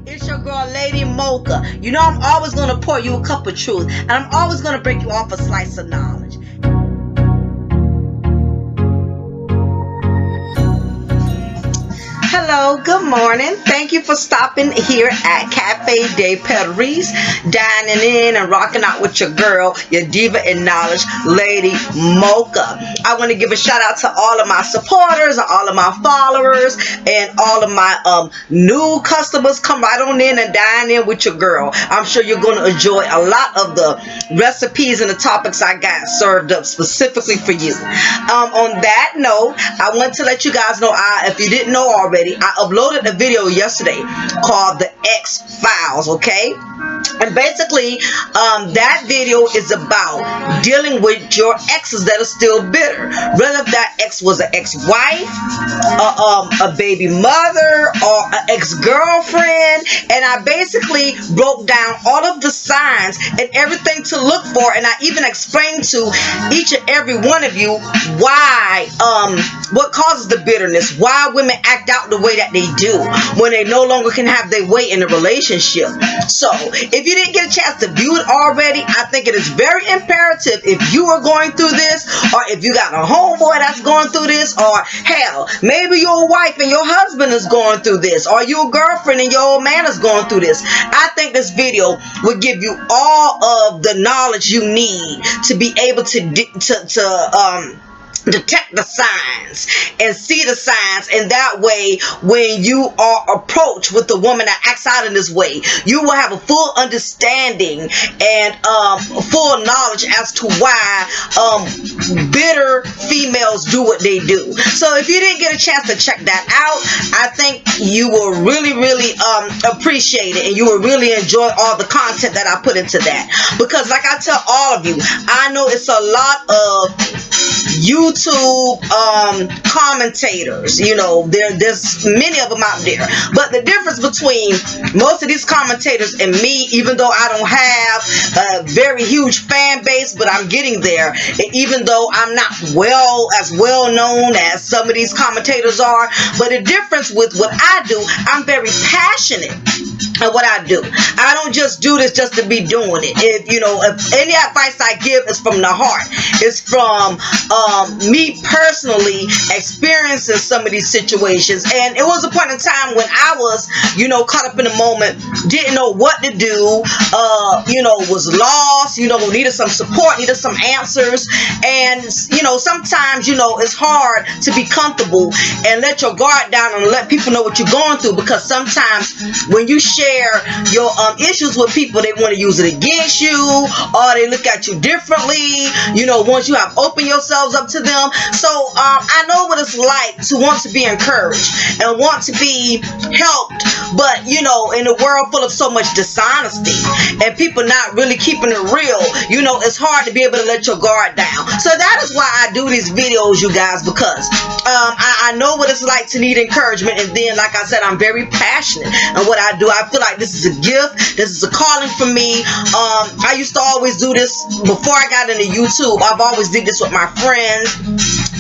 It's your girl, Lady Mocha. You know I'm always going to pour you a cup of truth, and I'm always going to break you off a slice of knowledge. Hello, good morning. Thank you for stopping here at Cafe de Paris, dining in and rocking out with your girl, your diva in knowledge, Lady Mocha. I want to give a shout out to all of my supporters, all of my followers, and all of my new customers. Come right on in and dine in with your girl. I'm sure you're going to enjoy a lot of the recipes and the topics I got served up specifically for you. On that note, I want to let you guys know, if you didn't know already, I uploaded a video yesterday called The X Files, okay? And basically, that video is about dealing with your exes that are still bitter. Whether that ex was an ex-wife, a baby mother, or an ex-girlfriend. And I basically broke down all of the signs and everything to look for. And I even explained to each and every one of you why, what causes the bitterness, why women act out the way that they do when they no longer can have their way in a relationship. So, if you didn't get a chance to view it already, I think it is very imperative, if you are going through this, or if you got a homeboy that's going through this, or hell, maybe your wife and your husband is going through this, or your girlfriend and your old man is going through this. I think this video will give you all of the knowledge you need to be able to detect the signs and see the signs, and that way when you are approached with a woman that acts out in this way, you will have a full understanding and full knowledge as to why bitter females do what they do. So if you didn't get a chance to check that out, I think you will really appreciate it, and you will really enjoy all the content that I put into that, because like I tell all of you, I know it's a lot of YouTube commentators, you know, there's many of them out there, but the difference between most of these commentators and me, even though I don't have a very huge fan base, but I'm getting there, and even though I'm not as well known as some of these commentators are, but the difference with what I do, I'm very passionate at what I do. I don't just do this just to be doing it. If any advice I give is from the heart, it's from me personally experiencing some of these situations. And it was a point in time when I was, caught up in the moment, didn't know what to do, was lost, needed some support, needed some answers. And, sometimes, it's hard to be comfortable and let your guard down and let people know what you're going through, because sometimes when you share your issues with people, they want to use it against you, or they look at you differently, once you have opened yourselves up to them. So I know what it's like to want to be encouraged and want to be helped, but in a world full of so much dishonesty and people not really keeping it real, it's hard to be able to let your guard down. So that is why I do these videos, you guys, because I know what it's like to need encouragement. And then, like I said, I'm very passionate in what I do. I feel like this is a gift, this is a calling for me. I used to always do this before I got into YouTube. I've always did this with my friends,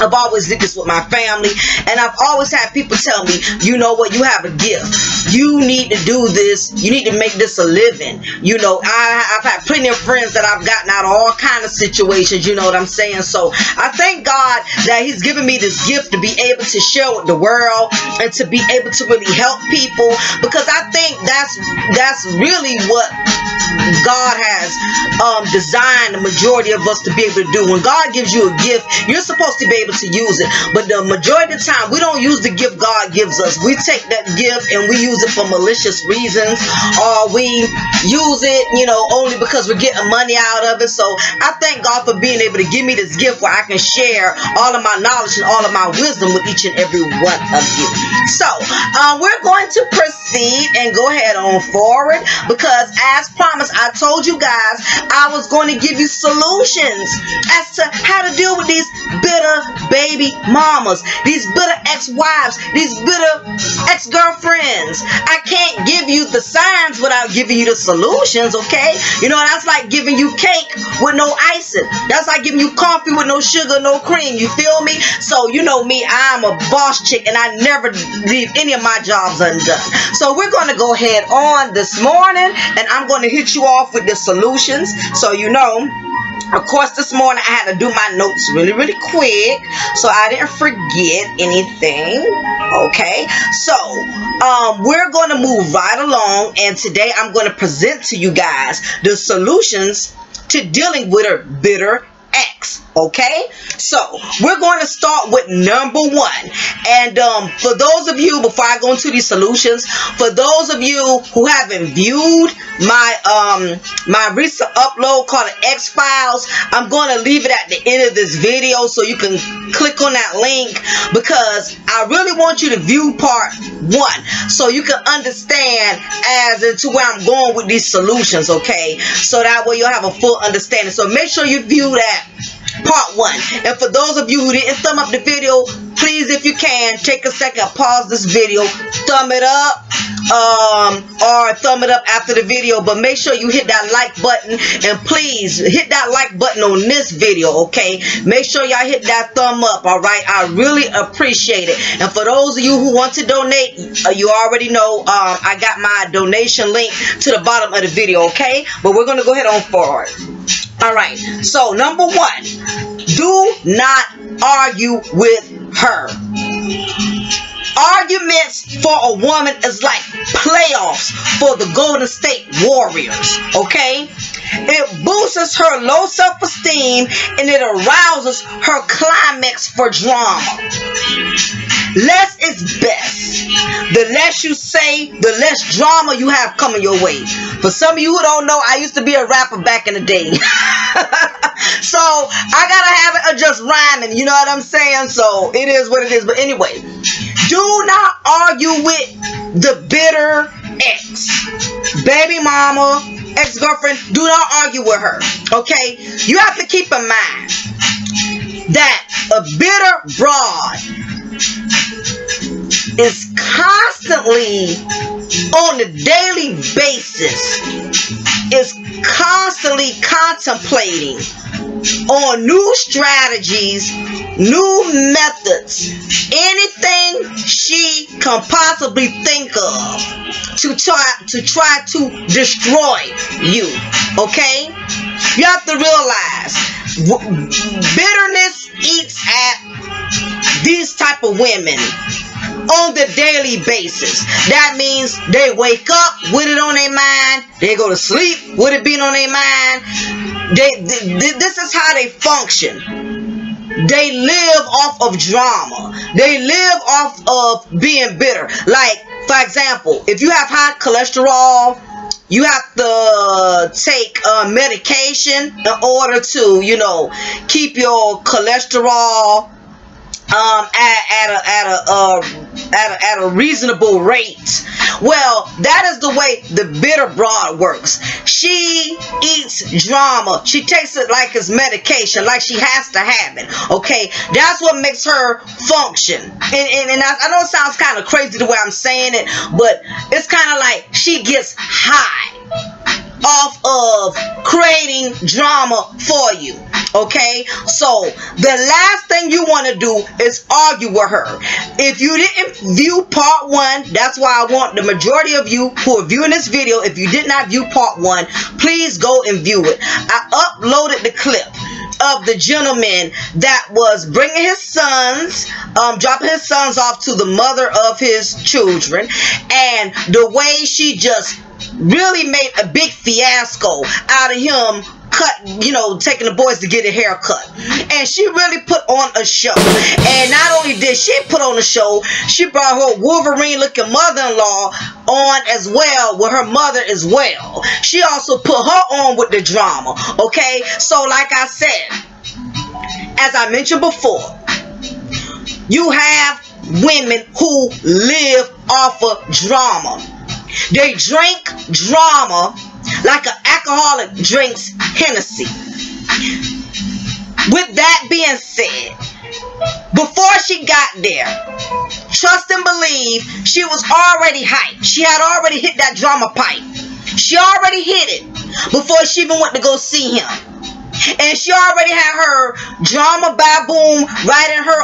I've always did this with my family, and I've always had people tell me, you know what, you have a gift, you need to do this, you need to make this a living. I've had plenty of friends that I've gotten out of all kind of situations, you know what I'm saying? So I thank God that He's given me this gift to be able to share with the world and to be able to really help people, because I think that's really what God has designed the majority of us to be able to do. When God gives you a gift, you're supposed to be able to use it, but the majority of the time we don't use the gift God gives us. We take that gift and we use it for malicious reasons, or we use it only because we're getting money out of it. So I thank God for being able to give me this gift where I can share all of my knowledge and all of my wisdom with each and every one of you. So we're going to proceed and go ahead on forward, because as promised, I told you guys I was going to give you solutions as to how to deal with these bitter baby mamas, these bitter ex-wives, these bitter ex-girlfriends. I can't give give you the signs without giving you the solutions, okay? You know, that's like giving you cake with no icing. That's like giving you coffee with no sugar, no cream. You feel me? So, you know me, I'm a boss chick, and I never leave any of my jobs undone. So we're going to go ahead on this morning, and I'm going to hit you off with the solutions. So, you know, of course, this morning I had to do my notes really, really quick, so I didn't forget anything. Okay, so we're going to move right along, and today I'm going to present to you guys the solutions to dealing with a bitter ex. Okay, so we're going to start with number one. And for those of you, before I go into these solutions, for those of you who haven't viewed my recent upload called the X Files, I'm going to leave it at the end of this video so you can click on that link, because I really want you to view part one so you can understand as into where I'm going with these solutions. Okay, so that way you'll have a full understanding. So make sure you view that part one. And for those of you who didn't thumb up the video, please, if you can, take a second, pause this video, thumb it up, or thumb it up after the video, but make sure you hit that like button, and please hit that like button on this video. Okay, make sure y'all hit that thumb up. All right, I really appreciate it. And for those of you who want to donate, you already know I got my donation link to the bottom of the video. Okay, but we're going to go ahead on forward. Alright, so number one, do not argue with her. Arguments for a woman is like playoffs for the Golden State Warriors, okay? It boosts her low self-esteem, and it arouses her climax for drama. Less is best. The less you say, the less drama you have coming your way. For some of you who don't know, I used to be a rapper back in the day. So I gotta have it just rhyming, you know what I'm saying? So it is what it is. But anyway, do not argue with the bitter ex. Baby mama, ex-girlfriend, do not argue with her. Okay? You have to keep in mind that a bitter broad is constantly on a daily basis, is constantly contemplating on new strategies, new methods, anything she can possibly think of to try to destroy you. Okay? You have to realize bitterness eats at these type of women on the daily basis. That means they wake up with it on their mind, they go to sleep with it being on their mind. This is how they function. They live off of drama. They live off of being bitter. Like, for example, if you have high cholesterol, you have to take medication in order to, you know, keep your cholesterol at a reasonable rate. Well, that is the way the bitter broad works. She eats drama. She takes it like it's medication, like she has to have it. Okay, that's what makes her function. And I know it sounds kind of crazy the way I'm saying it, but it's kind of like she gets high off of creating drama for you. Okay, so the last thing you want to do is argue with her. If you didn't view part one, that's why I want the majority of you who are viewing this video, if you did not view part one, please go and view it. I uploaded the clip of the gentleman that was bringing his sons, dropping his sons off to the mother of his children, and the way she just really made a big fiasco out of him taking the boys to get a haircut. And she really put on a show. And not only did she put on a show, she brought her Wolverine looking mother-in-law on as well, with her mother as well. She also put her on with the drama. Okay, so like I said, as I mentioned before, you have women who live off of drama. They drink drama like an alcoholic drinks Hennessy. With that being said, Before she got there, trust and believe, she was already hyped. She had already hit that drama pipe. She already hit it before she even went to go see him. And she already had her drama baboon right in her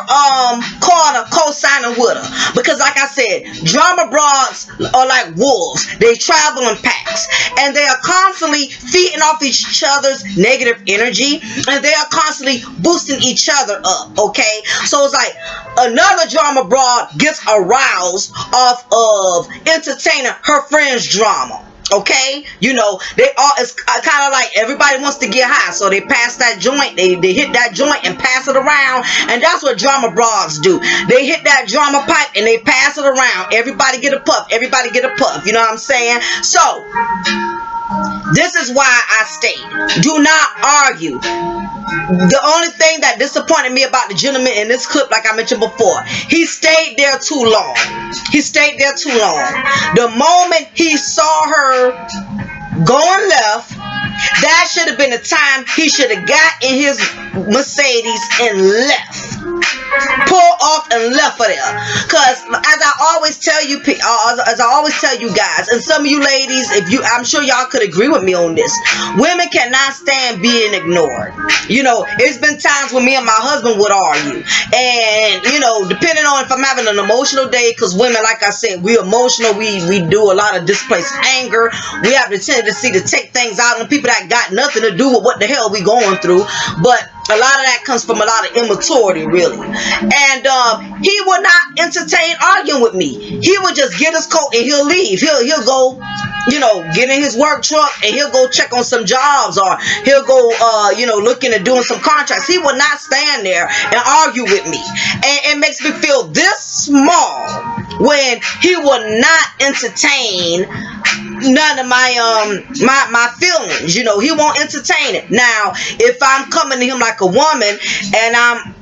corner co-signing with her. Because like I said, drama broads are like wolves. They travel in packs. And they are constantly feeding off each other's negative energy. And they are constantly boosting each other up. Okay? So it's like another drama broad gets aroused off of entertaining her friend's drama. Okay, you know, it's kind of like everybody wants to get high, so they pass that joint, they hit that joint and pass it around, and that's what drama broads do. They hit that drama pipe and they pass it around. Everybody get a puff, everybody get a puff, you know what I'm saying? So this is why I state, do not argue. The only thing that disappointed me about the gentleman in this clip, like I mentioned before, he stayed there too long. He stayed there too long. The moment he saw her going left, that should have been the time he should have got in his Mercedes and left. Pull off and left for there. Because as I always tell you, guys, and some of you ladies, I'm sure y'all could agree with me on this. Women cannot stand being ignored. You know, it's been times when me and my husband would argue. And, you know, depending on if I'm having an emotional day, because women, like I said, we emotional, we do a lot of displaced anger. We have the tendency to take things out on people that got nothing to do with what the hell we going through. But a lot of that comes from a lot of immaturity, really. And he would not entertain arguing with me. He would just get his coat and he'll leave. He'll go, you know, get in his work truck and he'll go check on some jobs, or he'll go, you know, looking at doing some contracts. He would not stand there and argue with me. And it makes me feel this small when he would not entertain none of my feelings. You know, he won't entertain it. Now, if I'm coming to him like a woman and I'm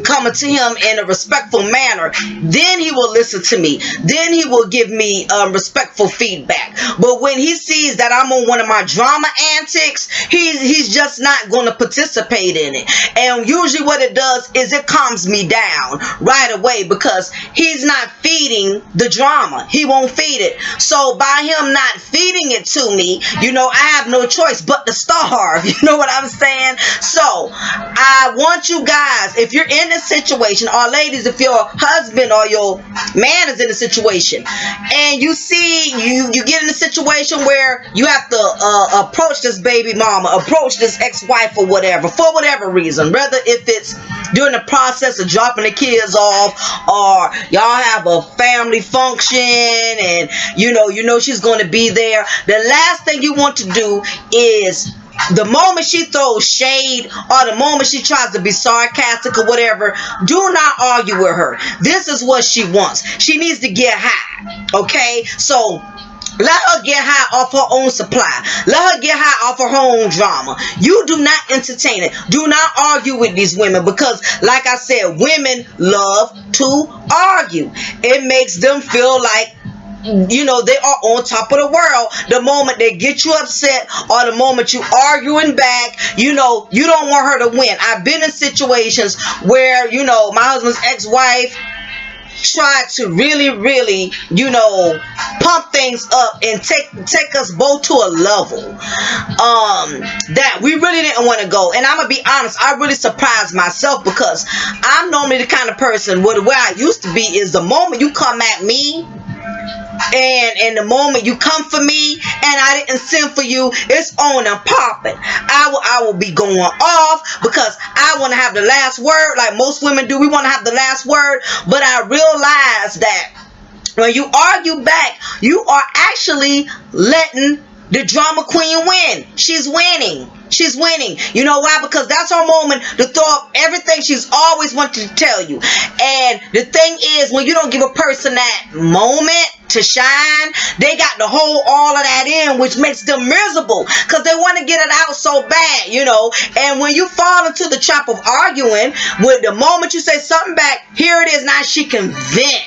coming to him in a respectful manner, then he will listen to me. Then he will give me respectful feedback. But when he sees that I'm on one of my drama antics, he's just not going to participate in it. And usually what it does is it calms me down right away, because he's not feeding the drama. He won't feed it. So by him not feeding it to me, you know, I have no choice but to starve. You know what I'm saying? So I want you guys, if you're in this situation, or ladies, if your husband or your man is in a situation and you see you get in a situation where you have to approach this baby mama, approach this ex-wife or whatever, for whatever reason, whether if it's during the process of dropping the kids off, or y'all have a family function and you know she's going to be there, the last thing you want to do is, the moment she throws shade or the moment she tries to be sarcastic or whatever, do not argue with her. This is what she wants. She needs to get high. Okay? So let her get high off her own supply. Let her get high off her own drama. You do not entertain it. Do not argue with these women, because like I said, women love to argue. It makes them feel like, you know, they are on top of the world. The moment they get you upset or the moment you arguing back, you know, you don't want her to win. I've been in situations where, you know, my husband's ex-wife tried to really, you know, pump things up and take us both to a level that we really didn't want to go. And I'm gonna be honest, I really surprised myself, because I'm normally the kind of person where the way I used to be is, the moment you come at me and the moment you come for me and I didn't send for you, it's on and popping. I will be going off, because I want to have the last word, like most women do. We want to have the last word. But I realize that when you argue back, you are actually letting the drama queen win. She's winning. She's winning. You know why? Because that's her moment to throw up everything she's always wanted to tell you. And the thing is, when you don't give a person that moment to shine, they got to hold all of that in, which makes them miserable, because they want to get it out so bad, you know. And when you fall into the trap of arguing, with the moment you say something back, here it is, now she can vent.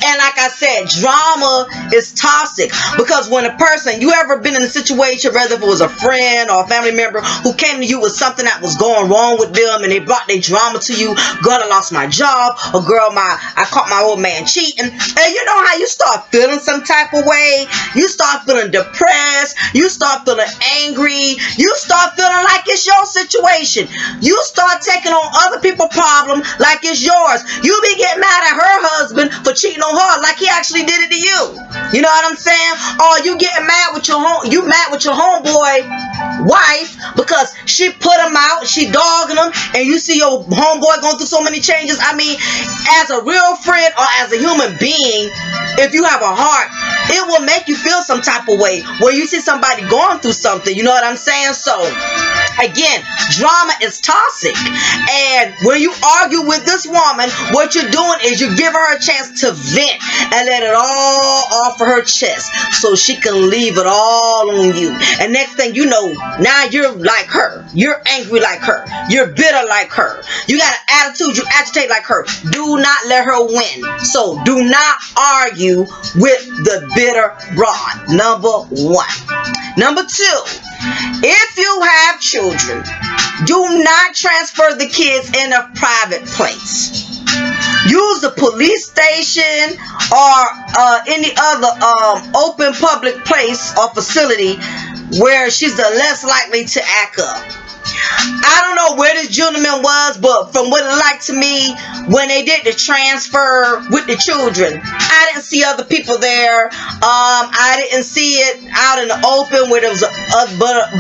And like I said, drama is toxic, because when a person, you ever been in a situation, whether if it was a friend or a family member who came to you with something that was going wrong with them, and they brought their drama to you, girl, I lost my job, or girl, I caught my old man cheating, and you know how you start feeling some type of way, you start feeling depressed, you start feeling angry, you start feeling like it's your situation, you start taking on other people's problem like it's yours, you be getting mad at her husband for cheating on her like he actually did it to you. You know what I'm saying? Or you getting mad with your homeboy wife because she put him out, she dogging him, and you see your homeboy going through so many changes. I mean, as a real friend or as a human being, if you have a heart, it will make you feel some type of way where you see somebody going through something. You know what I'm saying? So again, drama is toxic. And when you argue with this woman, what you're doing is you're giving her a chance to vent and let it all off of her chest so she can leave it all on you. And next thing you know, now you're like her. You're angry like her. You're bitter like her. You got an attitude. You agitate like her. Do not let her win. So do not argue with the bitter broad. Number one. Number two, if you have children, do not transfer the kids in a private place. Use the police station or any other open public place or facility where she's the less likely to act up. I don't know where this gentleman was, but from what it like to me, when they did the transfer with the children, I didn't see other people there. I didn't see it out in the open where there was a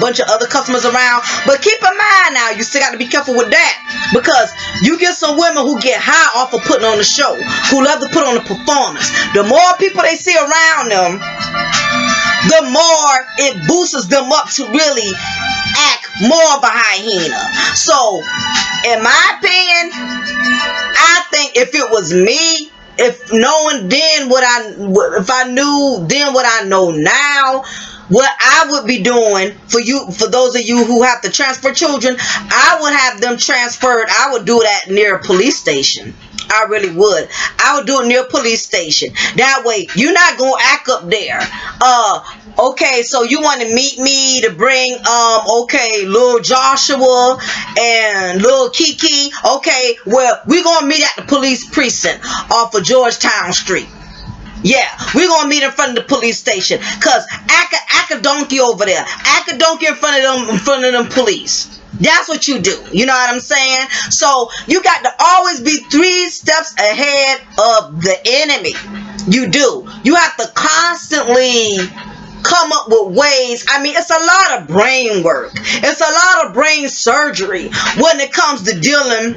bunch of other customers around. But keep in mind now, you still got to be careful with that, because you get some women who get high off of putting on the show, who love to put on the performance. The more people they see around them, the more it boosts them up to really act more behind Hina. So, in my opinion, I think if it was me, if knowing then if I knew then what I know now, what I would be doing for those of you who have to transfer children, I would have them transferred. I would do that near a police station. I really would. I would do it near a police station. That way, you're not going to act up there. Okay, so you want to meet me to bring, little Joshua and little Kiki. Okay, well, we're going to meet at the police precinct off of Georgetown Street. Yeah, we're going to meet in front of the police station. Because act a donkey over there. Act a donkey in front of them police. That's what you do. You know what I'm saying? So you got to always be 3 steps ahead of the enemy. You do. You have to constantly come up with ways. I mean, it's a lot of brain work. It's a lot of brain surgery when it comes to dealing,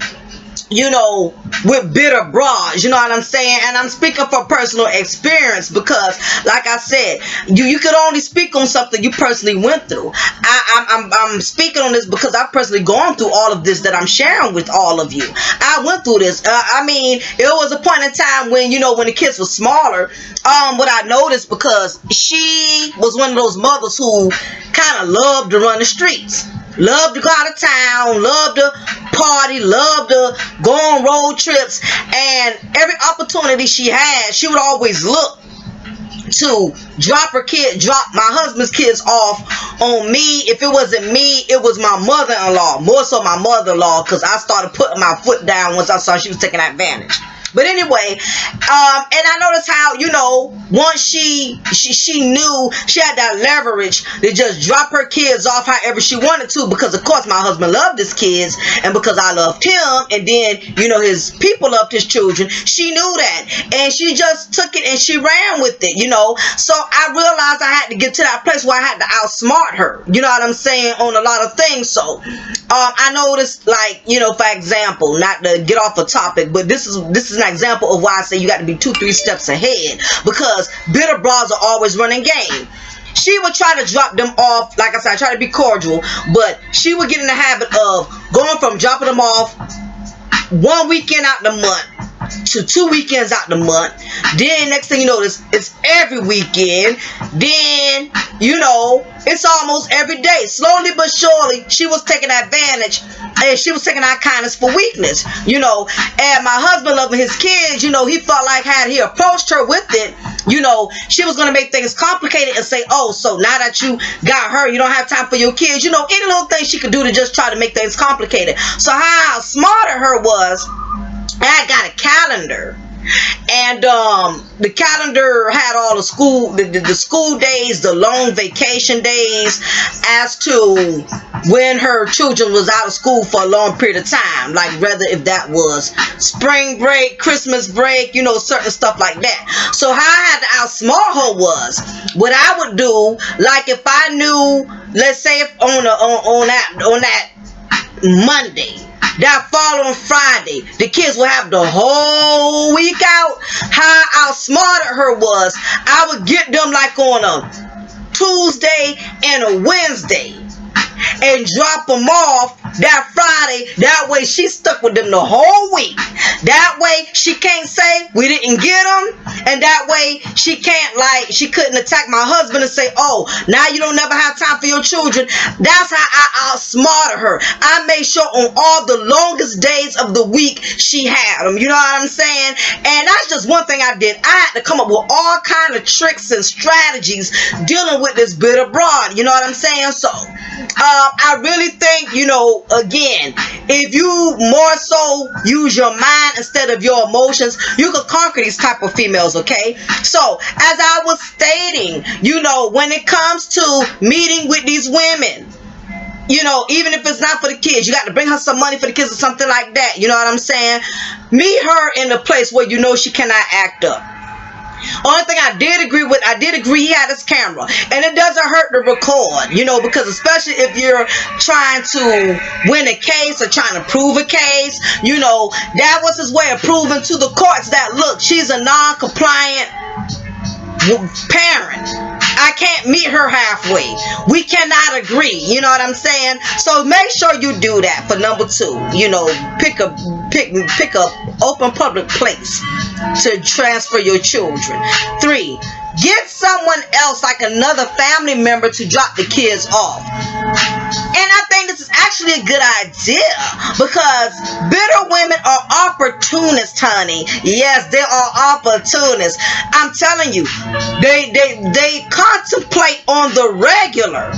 with bitter broads. You know what I'm saying? And I'm speaking from personal experience, because like I said, you could only speak on something you personally went through. I'm speaking on this because I've personally gone through all of this that I'm sharing with all of you. I went through this. It was a point in time when, when the kids were smaller, what I noticed, because she was one of those mothers who kind of loved to run the streets. Loved to go out of town, loved to party, loved to go on road trips, and every opportunity she had, she would always look to drop my husband's kids off on me. If it wasn't me, it was my mother-in-law, more so my mother-in-law, because I started putting my foot down once I saw she was taking advantage. But anyway, and I noticed how, once she knew she had that leverage to just drop her kids off however she wanted to, because of course my husband loved his kids, and because I loved him, and then, his people loved his children, she knew that, and she just took it and she ran with it, So I realized I had to get to that place where I had to outsmart her, you know what I'm saying, on a lot of things. So I noticed, like, for example, not to get off the topic, but this is an example of why I say you got to be 2-3 steps ahead, because bitter broads are always running game. She would try to drop them off, like I said, I try to be cordial, but she would get in the habit of going from dropping them off one weekend out the month to 2 weekends out the month. Then next thing you know, it's every weekend. Then, you know, it's almost every day. Slowly but surely, she was taking advantage, and she was taking our kindness for weakness, you know. And my husband, loving his kids, you know, he felt like had he approached her with it, you know, she was going to make things complicated and say, oh, so now that you got her, you don't have time for your kids. You know, any little thing she could do to just try to make things complicated. So how smart her was, I got a calendar, and the calendar had all the school days, the long vacation days, as to when her children was out of school for a long period of time, like whether if that was spring break, Christmas break, you know, certain stuff like that. So how I had to outsmart her was, what I would do, like if I knew, let's say if on that Monday, that following Friday, the kids will have the whole week out. How I outsmarted her was, I would get them like on a Tuesday and a Wednesday and drop them off that Friday. That way she stuck with them the whole week. That way she can't say we didn't get them, and that way she can't, like, she couldn't attack my husband and say, oh, now you don't never have time for your children. That's how I outsmarted her. I made sure on all the longest days of the week she had them. You know what I'm saying? And that's just one thing I did. I had to come up with all kind of tricks and strategies dealing with this bitter broad. You know what I'm saying? So I really think, you know, again, if you more so use your mind instead of your emotions, you could conquer these type of females, okay? So, as I was stating, you know, when it comes to meeting with these women, you know, even if it's not for the kids, you got to bring her some money for the kids or something like that. You know what I'm saying? Meet her in a place where you know she cannot act up. Only thing I did agree he had his camera, and it doesn't hurt to record, you know, because especially if you're trying to win a case or trying to prove a case, you know, that was his way of proving to the courts that, look, she's a non-compliant parent. I can't meet her halfway. We cannot agree. You know what I'm saying? So make sure you do that for number 2. You know, pick a open public place to transfer your children. 3, get someone else, like another family member, to drop the kids off. And I think this is actually a good idea, because bitter women are opportunists, honey. Yes, they are opportunists. I'm telling you, they contemplate on the regular.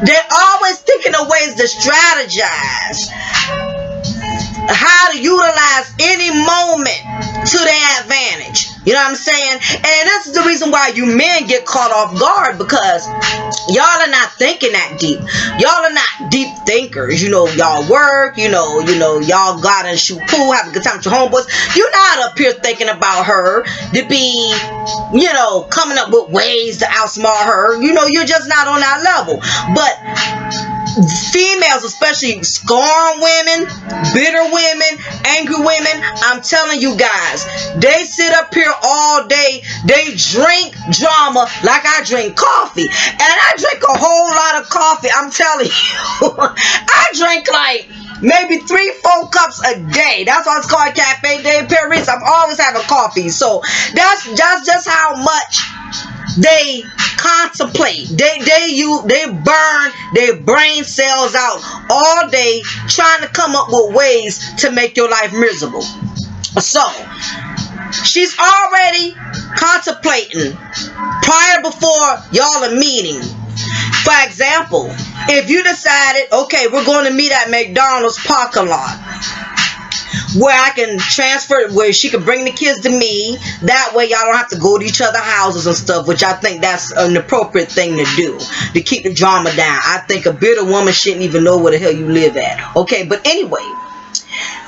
They're always thinking of ways to strategize, how to utilize any moment to their advantage. You know what I'm saying? And this is the reason why you men get caught off guard, because y'all are not thinking that deep. Y'all are not deep thinkers. You know, y'all work, you know, y'all go out and shoot pool, have a good time with your homeboys. You're not up here thinking about her to be, you know, coming up with ways to outsmart her. You know, you're just not on that level. But females, especially scorn women, bitter women, angry women, I'm telling you guys, they sit up here all day. They drink drama like I drink coffee. And I drink a whole lot of coffee. I'm telling you. I drink like maybe 3-4 cups a day. That's why it's called Cafe de Paris. I'm always having coffee. So that's just how much they contemplate. They burn their brain cells out all day trying to come up with ways to make your life miserable. So she's already contemplating prior before y'all are meeting. For example, if you decided, okay, we're going to meet at McDonald's parking lot, where I can transfer, where she can bring the kids to me. That way y'all don't have to go to each other's houses and stuff, which I think that's an appropriate thing to do, to keep the drama down. I think a bitter woman shouldn't even know where the hell you live at. Okay, but anyway,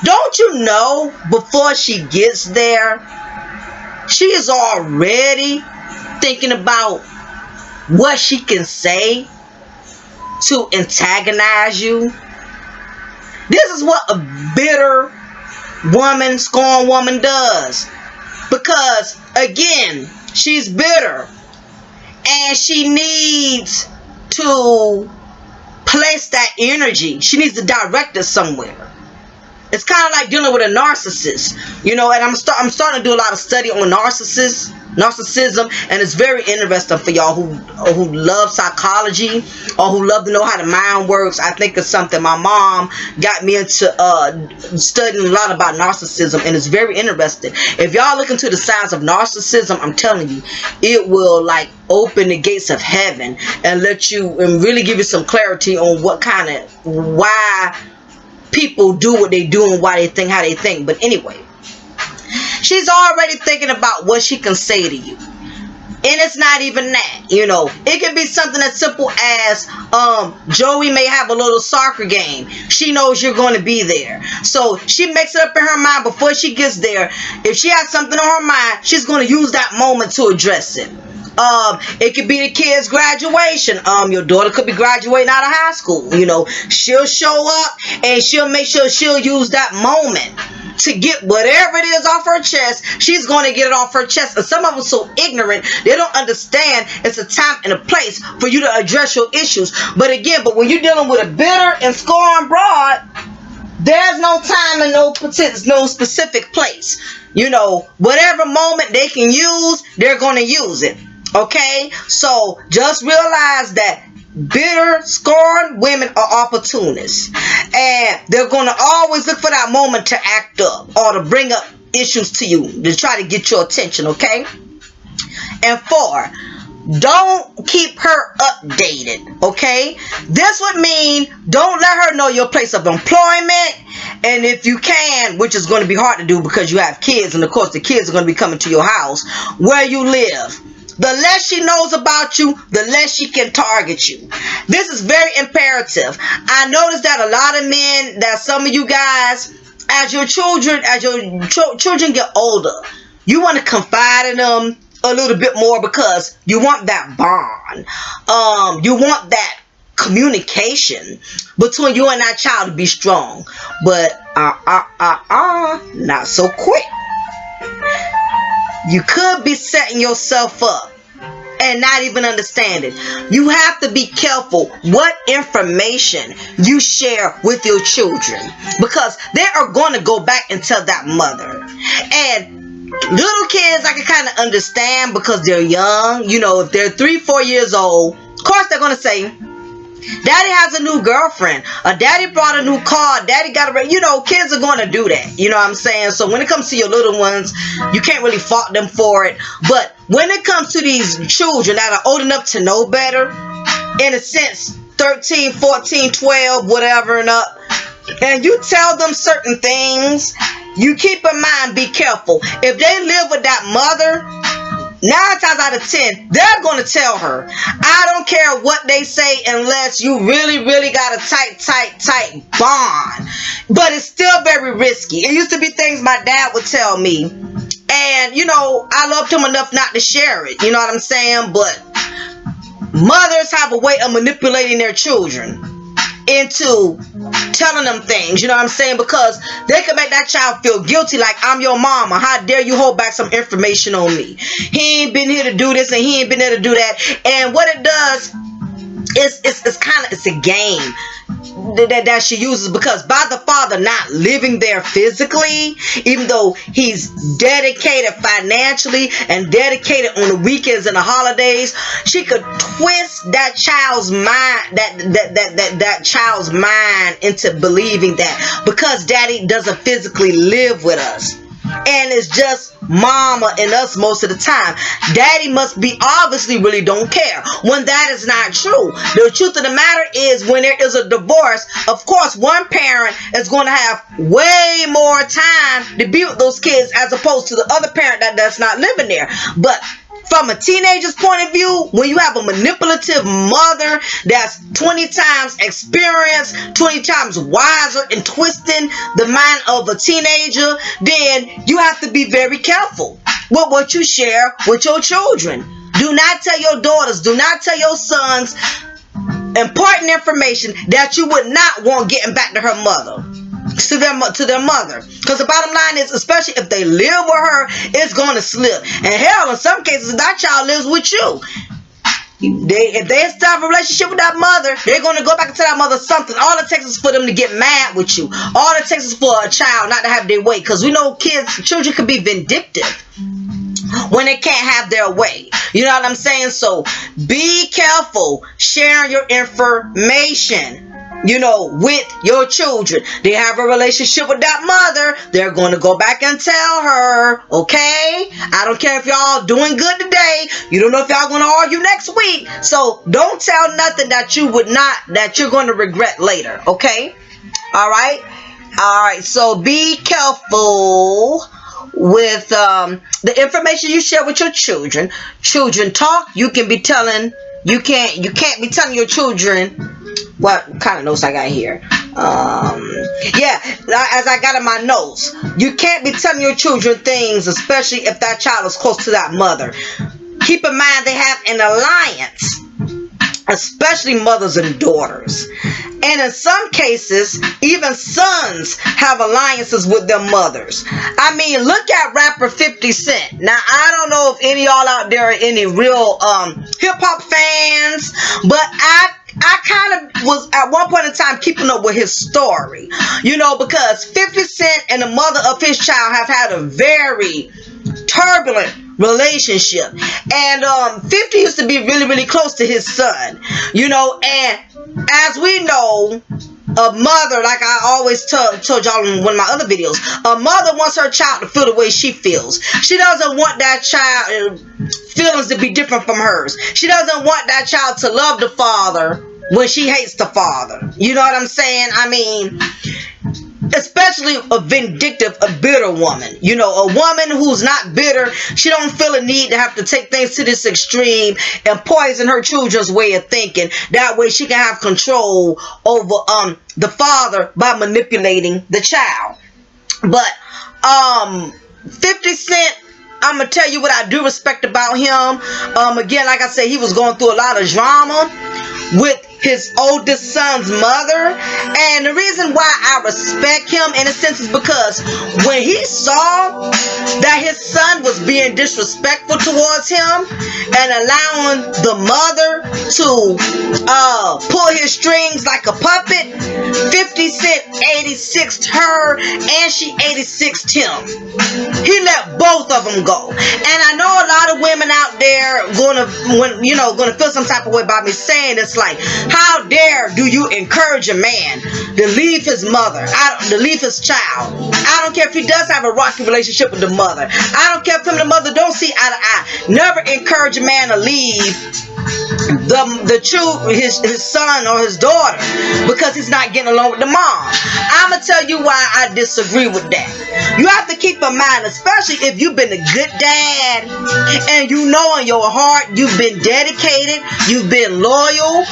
don't you know, before she gets there, she is already thinking about what she can say to antagonize you? This is what a bitter woman, scorn woman does. Because, again, she's bitter, and she needs to place that energy. She needs to direct it somewhere. It's kind of like dealing with a narcissist, you know. And I'm starting to do a lot of study on narcissism, and it's very interesting for y'all who love psychology or who love to know how the mind works. I think it's something my mom got me into studying a lot about narcissism, and it's very interesting. If y'all look into the signs of narcissism, I'm telling you, it will like open the gates of heaven and let you and really give you some clarity on why people do what they do and why they think how they think. But anyway, she's already thinking about what she can say to you. And it's not even that, you know. It can be something as simple as Joey may have a little soccer game. She knows you're going to be there. So she makes it up in her mind before she gets there. If she has something on her mind, she's going to use that moment to address it. It could be the kid's graduation. Your daughter could be graduating out of high school. You know, she'll show up and she'll make sure she'll use that moment to get whatever it is off her chest. She's going to get it off her chest. And some of them are so ignorant, they don't understand it's a time and a place for you to address your issues. But when you're dealing with a bitter and scorned broad, there's no time and no specific place. You know, whatever moment they can use, they're going to use it. Okay, so just realize that bitter, scorned women are opportunists, and they're going to always look for that moment to act up or to bring up issues to you to try to get your attention. Okay, and 4, don't keep her updated. Okay, this would mean don't let her know your place of employment, and if you can, which is going to be hard to do because you have kids, and of course the kids are going to be coming to your house, where you live. The less she knows about you, the less she can target you. This is very imperative. I noticed that a lot of men, that some of you guys, as your children get older, you want to confide in them a little bit more because you want that bond. You want that communication between you and that child to be strong. But not so quick. You could be setting yourself up and not even understanding. You have to be careful what information you share with your children, because they are going to go back and tell that mother. And little kids, I can kind of understand because they're young. You know, if they're 3-4 years old, of course they're going to say, Daddy has a new girlfriend, or Daddy brought a new car, Daddy got a, you know, kids are going to do that. You know what I'm saying? So when it comes to your little ones, you can't really fault them for it. But when it comes to these children that are old enough to know better, in a sense, 13, 14, 12, whatever and up, and you tell them certain things, you keep in mind, be careful. If they live with that mother, 9 times out of 10, they're going to tell her. I don't care what they say unless you really, really got a tight bond. But it's still very risky. It used to be things my dad would tell me. And, you know, I loved him enough not to share it. You know what I'm saying? But mothers have a way of manipulating their children into telling them things, you know what I'm saying? Because they can make that child feel guilty, like, I'm your mama, how dare you hold back some information on me? He ain't been here to do this and he ain't been there to do that. And what it does is it's a game that she uses, because by the father not living there physically, even though he's dedicated financially and dedicated on the weekends and the holidays, she could twist that child's mind, that child's mind into believing that because daddy doesn't physically live with us, and it's just mama and us most of the time, daddy must be obviously really don't care, when that is not true. The truth of the matter is, when there is a divorce, of course one parent is going to have way more time to be with those kids as opposed to the other parent that's not living there. But from a teenager's point of view, when you have a manipulative mother that's 20 times experienced, 20 times wiser in twisting the mind of a teenager, then you have to be very careful with what you share with your children. Do not tell your daughters, do not tell your sons important information that you would not want getting back to her mother. To their mother, because the bottom line is, especially if they live with her, it's going to slip. And hell, in some cases, that child lives with you, If they start a relationship with that mother, they're going to go back and tell that mother something. All it takes is for them to get mad with you. All it takes is for a child not to have their way. Because we know children can be vindictive when they can't have their way. You know what I'm saying? So be careful sharing your information, you know, with your children. They have a relationship with that mother, they're going to go back and tell her, okay? I don't care if y'all doing good today. You don't know if y'all going to argue next week. So don't tell nothing that you're going to regret later, okay? All right? All right, so be careful with the information you share with your children. Children talk. You can't be telling your children. What kind of notes I got here? Yeah, as I got in my notes, you can't be telling your children things, especially if that child is close to that mother. Keep in mind they have an alliance, especially mothers and daughters. And in some cases, even sons have alliances with their mothers. I mean, look at rapper 50 Cent. Now, I don't know if any of y'all out there are any real hip-hop fans, but I kind of was at one point in time keeping up with his story. You know, because 50 Cent and the mother of his child have had a very turbulent relationship. And 50 used to be really, really close to his son. You know, and as we know, a mother, like I always told y'all in one of my other videos, a mother wants her child to feel the way she feels. She doesn't want that child feelings to be different from hers. She doesn't want that child to love the father when she hates the father. You know what I'm saying? I mean, especially a vindictive, a bitter woman. You know, a woman who's not bitter, she don't feel a need to have to take things to this extreme and poison her children's way of thinking. That way she can have control over the father by manipulating the child. But 50 Cent, I'm going to tell you what I do respect about him. Again, like I said, he was going through a lot of drama with his oldest son's mother. And the reason why I respect him in a sense is because when he saw that his son was being disrespectful towards him and allowing the mother to pull his strings like a puppet, 50 Cent 86'd her and she 86'd him. He let both of them go. And I know a lot of women out there gonna feel some type of way about me saying this, like, how dare do you encourage a man to leave his mother, to leave his child? I don't care if he does have a rocky relationship with the mother. I don't care if him and the mother don't see eye to eye. Never encourage a man to leave his son or his daughter because he's not getting along with the mom. I'm gonna tell you why I disagree with that. You have to keep in mind, especially if you've been a good dad and you know in your heart you've been dedicated, you've been loyal,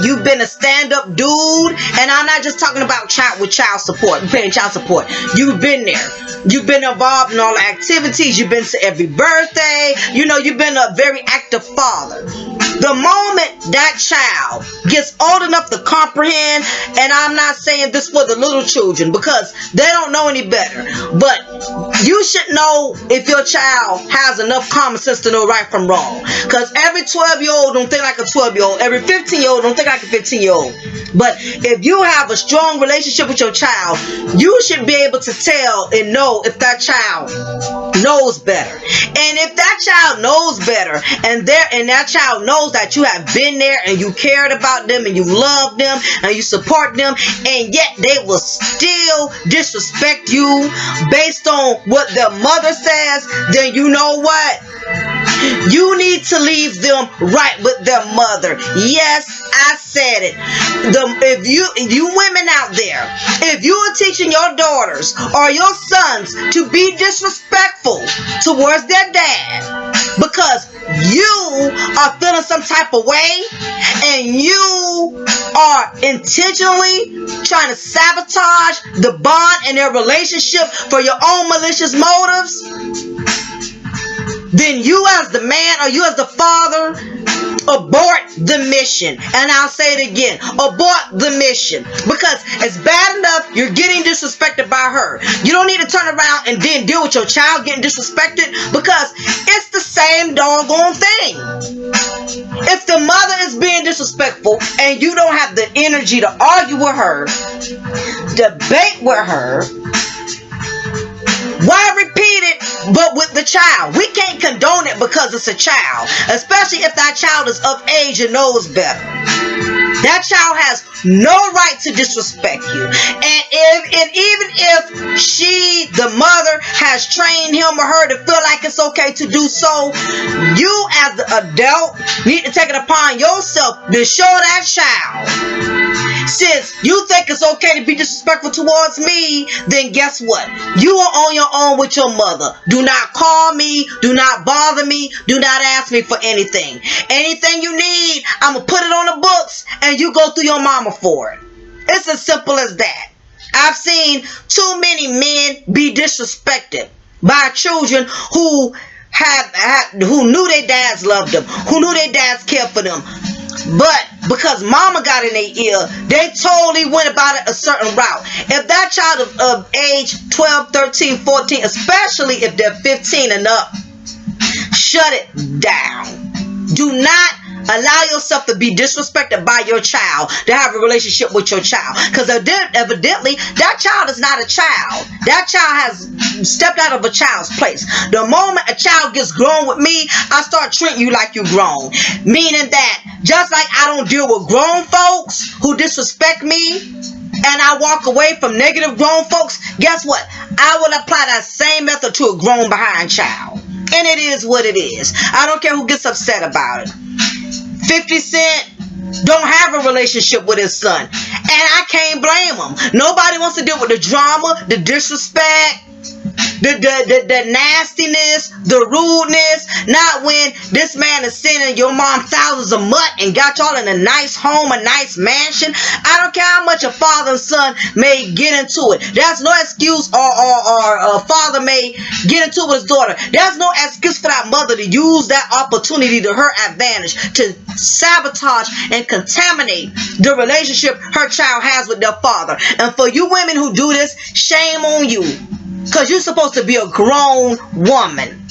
you've been a stand-up dude, and I'm not just talking about child support, paying child support. You've been there. You've been involved in all the activities. You've been to every birthday. You know, you've been a very active father. The moment that child gets old enough to comprehend, and I'm not saying this for the little children because they don't know any better, but you should know if your child has enough common sense to know right from wrong. Because every 12-year-old don't think like a 12-year-old. Every 15-year-old don't think like a 15-year-old. But if you have a strong relationship with your child, you should be able to tell and know if that child knows better. And if that child knows better, and that child knows that you have been there and you cared about them and you love them and you support them, and yet they will still disrespect you based on what their mother says, then you know what? You need to leave them right with their mother. Yes, I said it. If you women out there, if you are teaching your daughters or your sons to be disrespectful towards their dad because you are feeling some type of way and you are intentionally trying to sabotage the bond in their relationship for your own malicious motives, then you as the man or you as the father, abort the mission. And I'll say it again, abort the mission, because it's bad enough you're getting disrespected by her. You don't need to turn around and then deal with your child getting disrespected, because it's the same doggone thing. If is being disrespectful and you don't have the energy to argue with her, debate with her, why repeat it but with the child? We can't condone it because it's a child, especially if that child is of age and knows better. That child has no right to disrespect you. And even if she, the mother, has trained him or her to feel like it's okay to do so, you as the adult need to take it upon yourself to show that child. Since you think it's okay to be disrespectful towards me, then guess what? You are on your own with your mother. Do not call me. Do not bother me. Do not ask me for anything. Anything you need, I'm going to put it on the books and you go through your mama for it. It's as simple as that. I've seen too many men be disrespected by children who who knew their dads loved them, who knew their dads cared for them. But because mama got in their ear, they totally went about it a certain route. If that child of age 12, 13, 14, especially if they're 15 and up, shut it down. Do not allow yourself to be disrespected by your child, to have a relationship with your child. Because evidently, that child is not a child. That child has stepped out of a child's place. The moment a child gets grown with me, I start treating you like you grown. Meaning that, just like I don't deal with grown folks who disrespect me, and I walk away from negative grown folks, guess what? I will apply that same method to a grown behind child. And it is what it is. I don't care who gets upset about it. 50 Cent don't have a relationship with his son, and I can't blame him. Nobody wants to deal with the drama, the disrespect, the nastiness, the rudeness. Not when this man is sending your mom thousands of money and got y'all in a nice home, a nice mansion. I don't care how much a father and son may get into it. There's no excuse, or a father may get into it with his daughter. There's no excuse for that mother to use that opportunity to her advantage, to sabotage and contaminate the relationship her child has with their father. And for you women who do this, shame on you. Because you're supposed to be a grown woman.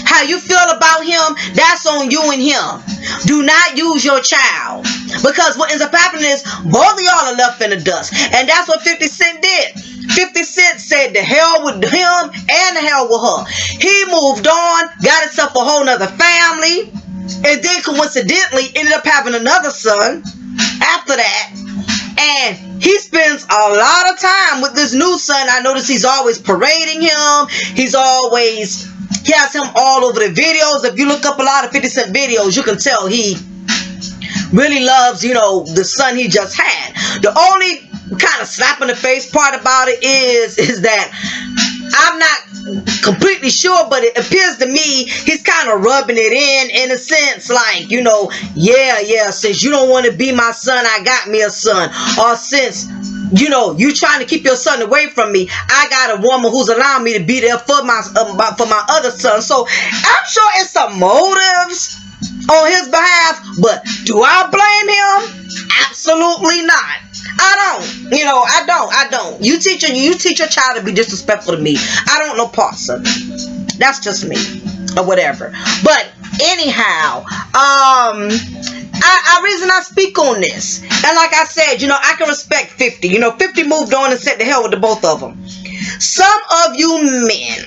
How you feel about him, that's on you and him. Do not use your child. Because what ends up happening is both of y'all are left in the dust. And that's what 50 Cent did. 50 Cent said the hell with him and the hell with her. He moved on, got himself a whole nother family, and then coincidentally ended up having another son after that. And he spends a lot of time with this new son. I notice he's always parading him. He has him all over the videos. If you look up a lot of 50 Cent videos, you can tell he really loves, the son he just had. The only kind of slap in the face part about it is that I'm not completely sure, but it appears to me he's kind of rubbing it in a sense, like, yeah, since you don't want to be my son, I got me a son. Or since you trying to keep your son away from me, I got a woman who's allowing me to be there for my other son. So I'm sure it's some motives on his behalf, but do I blame him? Absolutely not. I don't. You teach your child to be disrespectful to me, I don't know parts of it. That's just me, or whatever. But anyhow, I reason I speak on this, and like I said, I can respect 50. 50 moved on and said the hell with the both of them. Some of you men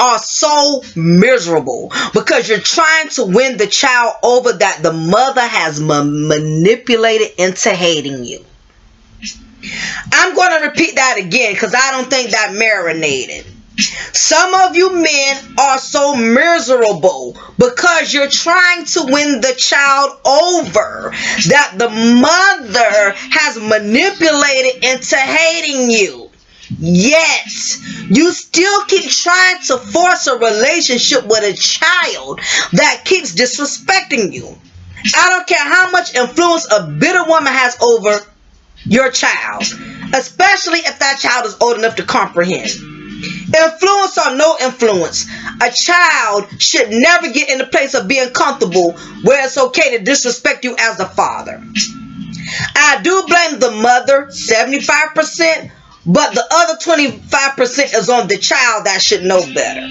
are so miserable because you're trying to win the child over that the mother has manipulated into hating you. I'm going to repeat that again because I don't think that marinated. Some of you men are so miserable because you're trying to win the child over that the mother has manipulated into hating you. Yet, you still keep trying to force a relationship with a child that keeps disrespecting you. I don't care how much influence a bitter woman has over your child, especially if that child is old enough to comprehend. Influence or no influence, a child should never get in the place of being comfortable where it's okay to disrespect you as a father. I do blame the mother 75%, but the other 25% is on the child that should know better.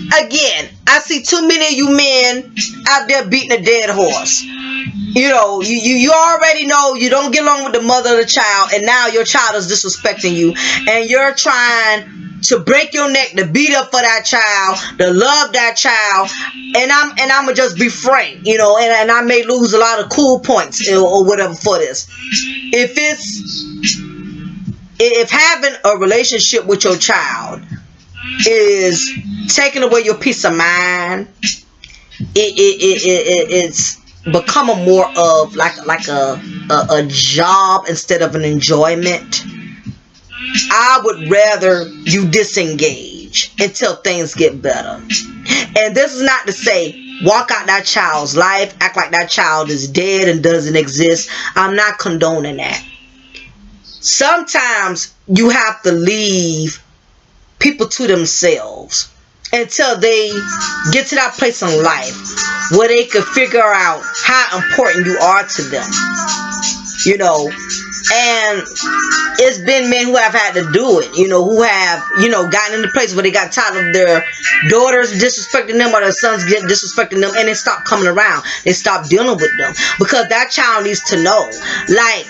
Again, I see too many of you men out there beating a dead horse. You know, you already know you don't get along with the mother of the child, and now your child is disrespecting you, and you're trying to break your neck to beat up for that child, to love that child, and I'm gonna just be frank, you know, and I may lose a lot of cool points or whatever for this. If having a relationship with your child is taking away your peace of mind, it's becoming more of like a job instead of an enjoyment. I would rather you disengage until things get better. And this is not to say walk out that child's life, act like that child is dead and doesn't exist. I'm not condoning that. Sometimes you have to leave people to themselves until they get to that place in life where they can figure out how important you are to them. You know, and it's been men who have had to do it, you know, who have, you know, gotten in the place where they got tired of their daughters disrespecting them or their sons get disrespecting them, and they stopped coming around. They stopped dealing with them because that child needs to know, like,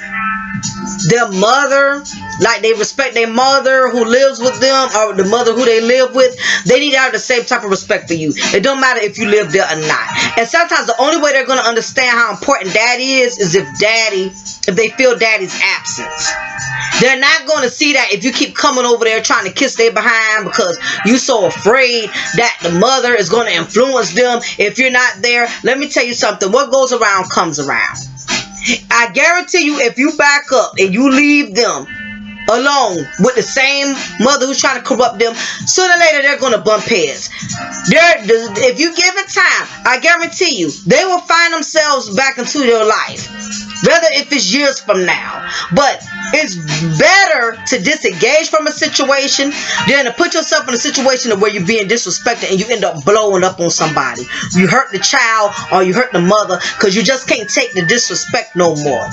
their mother, like they respect their mother who lives with them or the mother who they live with. They need to have the same type of respect for you. It don't matter if you live there or not. And sometimes the only way they're going to understand how important daddy is if they feel daddy's absence. They're not going to see that if you keep coming over there trying to kiss their behind because you're so afraid that the mother is going to influence them if you're not there. Let me tell you something. What goes around comes around. I guarantee you, if you back up and you leave them alone with the same mother who's trying to corrupt them, sooner or later they're going to bump heads. If you give it time, I guarantee you, they will find themselves back into your life. Whether if it's years from now. But it's better to disengage from a situation than to put yourself in a situation where you're being disrespected and you end up blowing up on somebody. You hurt the child or you hurt the mother because you just can't take the disrespect no more.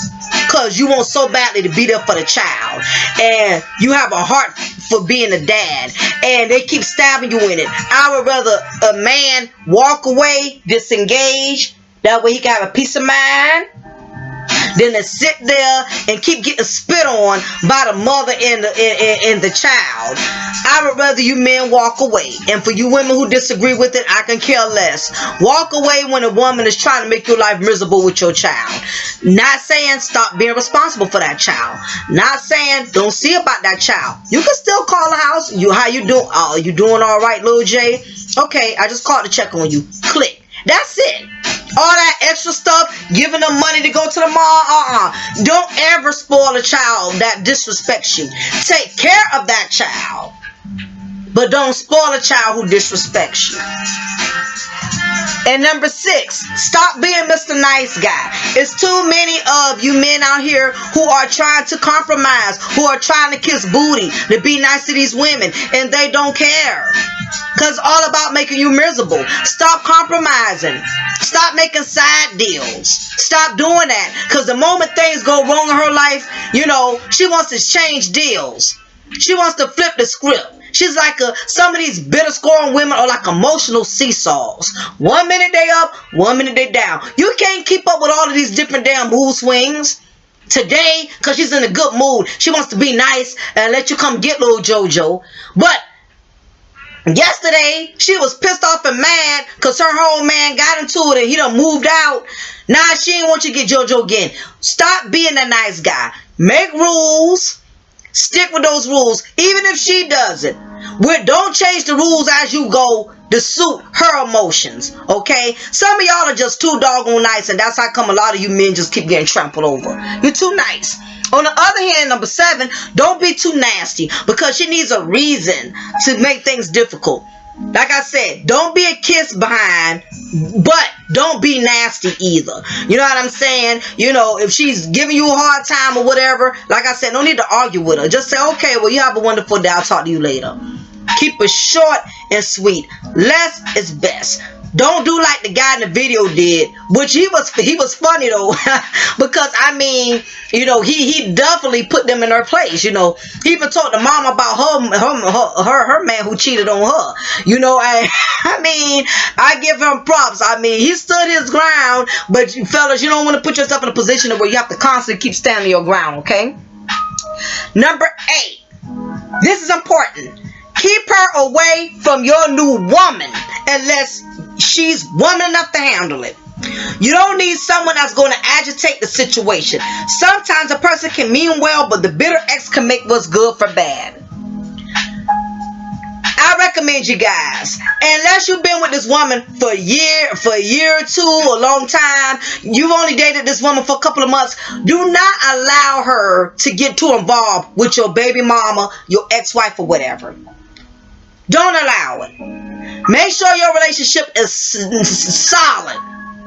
Because you want so badly to be there for the child. And you have a heart for being a dad. And they keep stabbing you in it. I would rather a man walk away, disengage. That way he can have a peace of mind. Than to sit there and keep getting spit on by the mother and the child. I would rather you men walk away. And for you women who disagree with it, I can care less. Walk away when a woman is trying to make your life miserable with your child. Not saying stop being responsible for that child. Not saying don't see about that child. You can still call the house. How you doing? Oh, you doing all right, Lil J? Okay, I just called to check on you. Click. That's it. All that extra stuff, giving them money to go to the mall, Don't ever spoil a child that disrespects you. Take care of that child. But don't spoil a child who disrespects you. And number 6, stop being Mr. Nice Guy. It's too many of you men out here who are trying to compromise, who are trying to kiss booty, to be nice to these women, and they don't care. Because it's all about making you miserable. Stop compromising. Stop making side deals. Stop doing that. Because the moment things go wrong in her life, you know, she wants to change deals. She wants to flip the script. She's like some of these bitter scoring women are like emotional seesaws. 1 minute they up, 1 minute they down. You can't keep up with all of these different damn mood swings. Today, because she's in a good mood, she wants to be nice and let you come get little JoJo. But yesterday, she was pissed off and mad because her whole man got into it and he done moved out. Now she ain't want you to get JoJo again. Stop being a nice guy. Make rules. Stick with those rules, even if she doesn't. Don't change the rules as you go to suit her emotions, okay? Some of y'all are just too doggone nice, and that's how come a lot of you men just keep getting trampled over. You're too nice. On the other hand, number 7, don't be too nasty, because she needs a reason to make things difficult. Like I said, don't be a kiss behind, but don't be nasty either. You know what I'm saying? You know, if she's giving you a hard time or whatever, like I said, no need to argue with her. Just say, okay, well, you have a wonderful day. I'll talk to you later. Keep it short and sweet. Less is best. Don't do like the guy in the video did, which he was funny though, because I mean, you know, he definitely put them in their place. You know, he even told the mom about her man who cheated on her. You know, I mean, I give him props. I mean, he stood his ground, but you fellas, you don't want to put yourself in a position where you have to constantly keep standing your ground. Okay. Number 8. This is important. Keep her away from your new woman unless she's woman enough to handle it. You don't need someone that's going to agitate the situation. Sometimes a person can mean well, but the bitter ex can make what's good for bad. I recommend you guys, unless you've been with this woman for a year or two, a long time, you've only dated this woman for a couple of months, do not allow her to get too involved with your baby mama, your ex-wife, or whatever. Don't allow it. Make sure your relationship is solid.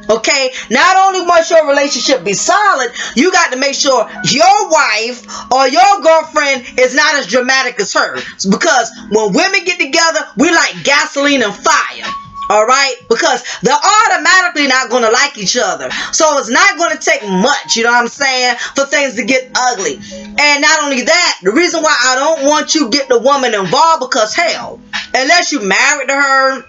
Okay? Not only must your relationship be solid, you got to make sure your wife or your girlfriend is not as dramatic as her. Because when women get together, we like gasoline and fire. Alright? Because they're automatically not going to like each other. So it's not going to take much, you know what I'm saying, for things to get ugly. And not only that, the reason why I don't want you to get the woman involved, because hell, unless you married to her,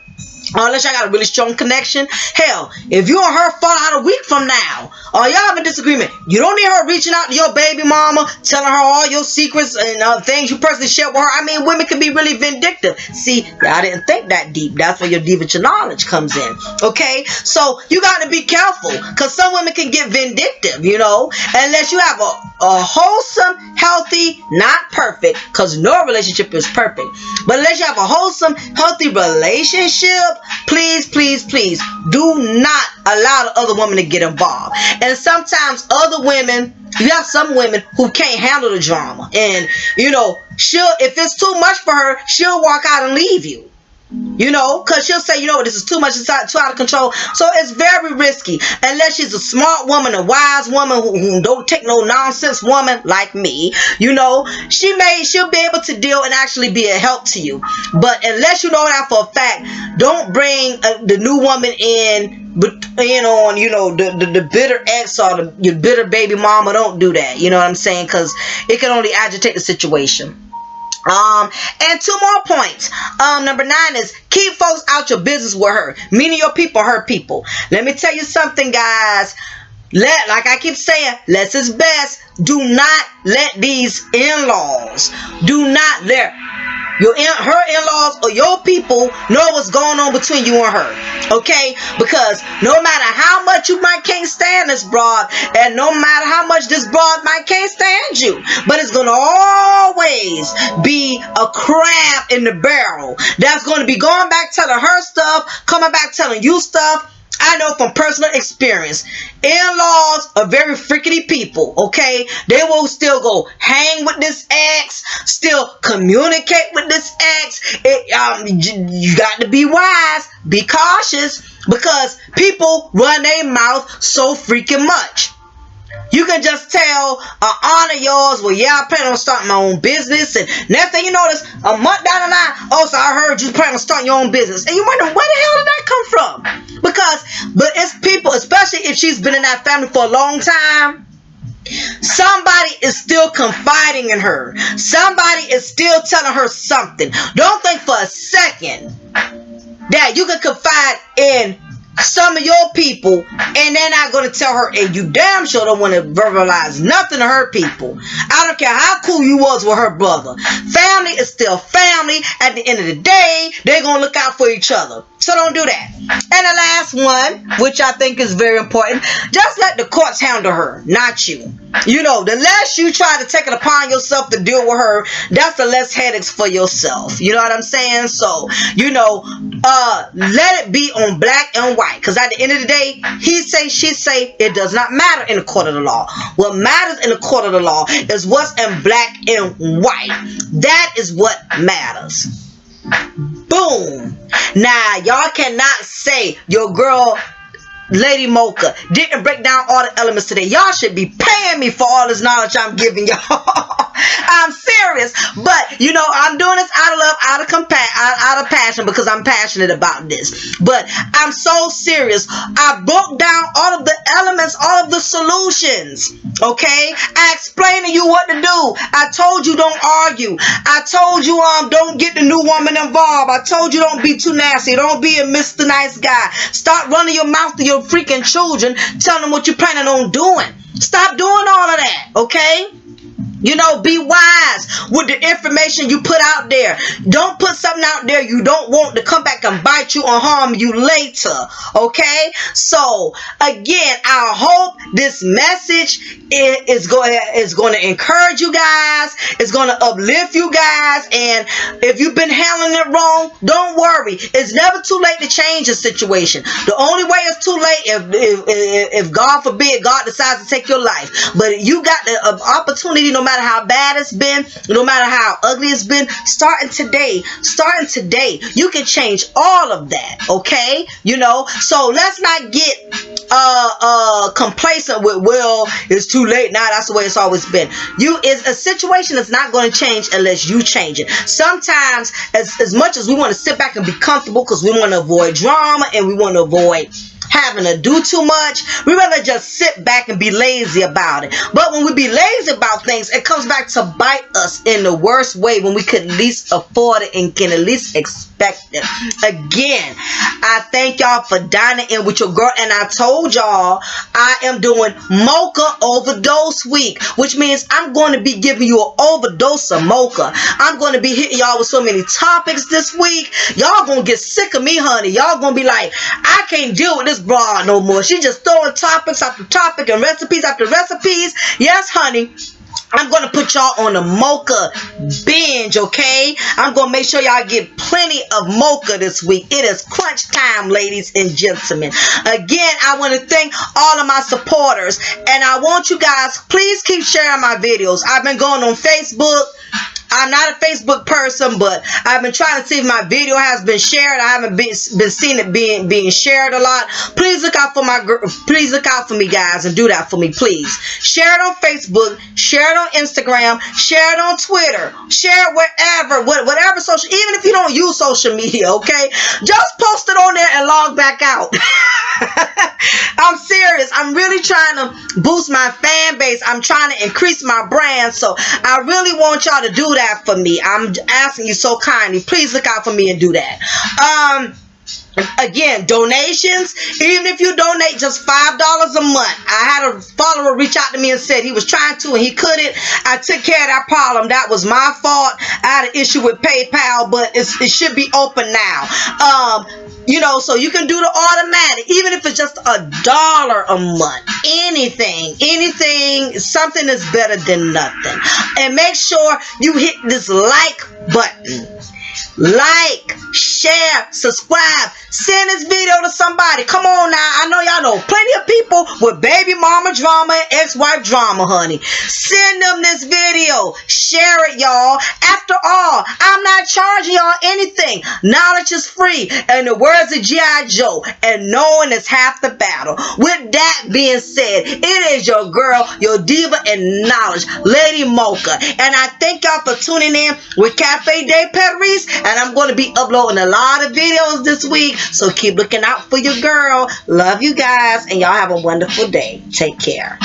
unless y'all got a really strong connection, hell, if you and her fall out a week from now, or y'all have a disagreement, you don't need her reaching out to your baby mama, telling her all your secrets and things you personally share with her. I mean, women can be really vindictive. See, y'all didn't think that deep. That's where your deviant knowledge comes in. Okay? So, you got to be careful, because some women can get vindictive, you know, unless you have a wholesome, healthy, not perfect, because no relationship is perfect, but unless you have a wholesome, healthy relationship, please, please, please do not allow the other woman to get involved. And sometimes other women, you have some women who can't handle the drama, and you know, if it's too much for her, she'll walk out and leave you. You know, because she'll say, you know what, this is too much, it's too out of control. So it's very risky. Unless she's a smart woman, a wise woman who don't take no nonsense woman like me, you know, she'll be able to deal and actually be a help to you. But unless you know that for a fact, don't bring the new woman in on, you know, the bitter ex or your bitter baby mama. Don't do that. You know what I'm saying? Because it can only agitate the situation. And 2 more points. Number 9 is keep folks out your business with her, meaning your people, her people. Let me tell you something, guys. Like I keep saying, less is best. Do not let these in-laws, do not let her in-laws or your people know what's going on between you and her. Okay? Because no matter how much you might can't stand this broad, and no matter how much this broad might can't stand you, but it's going to always be a crab in the barrel that's going to be going back telling her stuff, coming back telling you stuff. I know from personal experience, in-laws are very frickety people, okay? They will still go hang with this ex, still communicate with this ex. You got to be wise, be cautious, because people run their mouth so freaking much. You can just tell aunt of yours, well, yeah, I plan on starting my own business. And next thing you notice, a month down the line, oh, so I heard you plan on starting your own business. And you wonder, where the hell did that come from? But it's people, especially if she's been in that family for a long time, somebody is still confiding in her. Somebody is still telling her something. Don't think for a second that you can confide in some of your people and they're not going to tell her, and you damn sure don't want to verbalize nothing to her people. I don't care how cool you was with her brother. Family is still family. At the end of the day, they're going to look out for each other. So don't do that. And the last one, which I think is very important, just let the courts handle her, not you. You know, the less you try to take it upon yourself to deal with her, that's the less headaches for yourself. You know what I'm saying? So, you know, let it be on black and white. Because at the end of the day, he say, she say, it does not matter in the court of the law. What matters in the court of the law is what's in black and white. That is what matters. Boom. Now, y'all cannot say your girl Lady Mocha didn't break down all the elements today. Y'all should be paying me for all this knowledge I'm giving y'all. I'm serious. serious. But, you know, I'm doing this out of love, out of passion, because I'm passionate about this. But I'm so serious. I broke down all of the elements, all of the solutions. Okay? I explained to you what to do. I told you don't argue. I told you don't get the new woman involved. I told you don't be too nasty. Don't be a Mr. Nice Guy. Stop running your mouth to your freaking children, telling them what you're planning on doing. Stop doing all of that, okay? You know, be wise with the information you put out there. Don't put something out there you don't want to come back and bite you or harm you later. Okay? So, again, I hope this message is going to encourage you guys. It's going to uplift you guys. And if you've been handling it wrong, don't worry. It's never too late to change a situation. The only way it's too late if God forbid, God decides to take your life. But you got the opportunity, no matter how bad it's been, no matter how ugly it's been, starting today, you can change all of that, okay? You know, so let's not get complacent with, well, it's too late now, that's the way it's always been. A situation is not going to change unless you change it. Sometimes, as much as we want to sit back and be comfortable because we want to avoid drama and we want to avoid having to do too much, we rather just sit back and be lazy about it. But when we be lazy about things, it comes back to bite us in the worst way, when we could at least afford it and can at least expect it. Again, I thank y'all for dining in with your girl, and I told y'all I am doing Mocha Overdose Week, which means I'm going to be giving you an overdose of mocha. I'm going to be hitting y'all with so many topics this week. Y'all gonna get sick of me, honey. Y'all gonna be like, I can't deal with this broad no more. She just throwing topics after topic and recipes after recipes. Yes, honey, I'm going to put y'all on a mocha binge, okay? I'm going to make sure y'all get plenty of mocha this week. It is crunch time, ladies and gentlemen. Again, I want to thank all of my supporters, and I want you guys, please keep sharing my videos. I've been going on Facebook. I'm not a Facebook person, but I've been trying to see if my video has been shared. I haven't been seeing it being shared a lot. Please look out for please look out for me, guys, and do that for me, please. Share it on Facebook, share it on Instagram, share it on Twitter, share it wherever, whatever social, even if you don't use social media, okay? Just post it on there and log back out. I'm serious. I'm really trying to boost my fan base. I'm trying to increase my brand. So I really want y'all to do that for me. I'm asking you so kindly. Please look out for me and do that. Again, donations, even if you donate just $5 a month. I had a follower reach out to me and said he was trying to and he couldn't. I took care of that problem. That was my fault. I had an issue with PayPal, but it should be open now. You know, so you can do the automatic, even if it's just $1 a month. Anything, something is better than nothing. And make sure you hit this like button. Like, share, subscribe, send this video to somebody. Come on now. I know y'all know plenty of people with baby mama drama and ex-wife drama, honey. Send them this video. Share it, y'all. After all, I'm not charging y'all anything. Knowledge is free. And the words of G.I. Joe, and knowing is half the battle. With that being said, it is your girl, your diva in knowledge, Lady Mocha. And I thank y'all for tuning in with Cafe de Paris. And I'm going to be uploading a lot of videos this week. So keep looking out for your girl. Love you guys. And y'all have a wonderful day. Take care.